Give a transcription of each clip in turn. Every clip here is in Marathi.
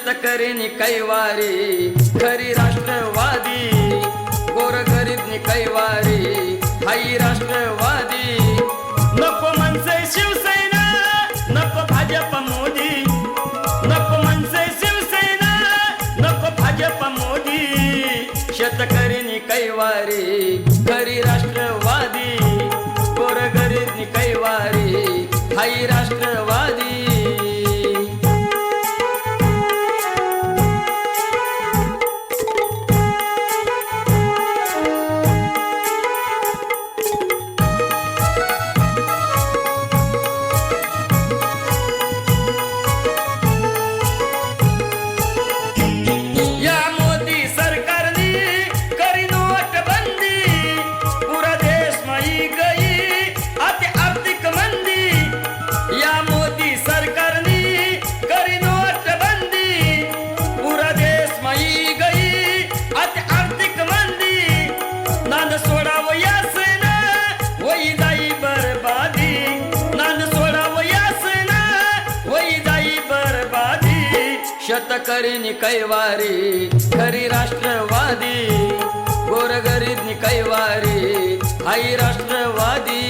शेतकरी कैवारी खरी राष्ट्रवादी, गोरगरीब कैवारी हाई राष्ट्रवादी. नको मनसे शिवसेना, नको भाजप मोदी, नको मनसे शिवसेना, नको भाजप मोदी. शेतकरी कैवारी खरी राष्ट्रवादी, गोरगरीब कैवारी हाई राष्ट्रवादी. शेतकरी कैवारी खरी राष्ट्रवादी, गोरगरीब कैवारी हाई राष्ट्रवादी.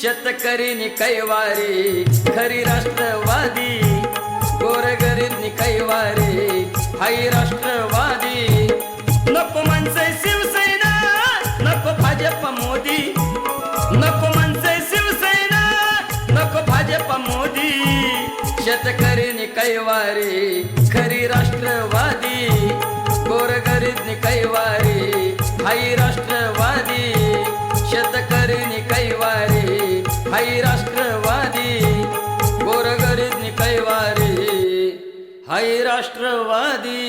शेतकरी कैवारी खरी राष्ट्रवादी, गोरगरीब कैवारी हाई राष्ट्रवादी. नको मनसे शिवसेना, नको भाजप मोदी, नको मनसे शिवसेना, नको भाजप मोदी. शेतकरी कैवारी खरी राष्ट्रवादी, गोरगरीब कैवारी हाई राष्ट्रवादी. शेतकरी कैवारी हाई राष्ट्रवादी, गोरगरीब कैवारी हाई राष्ट्रवादी.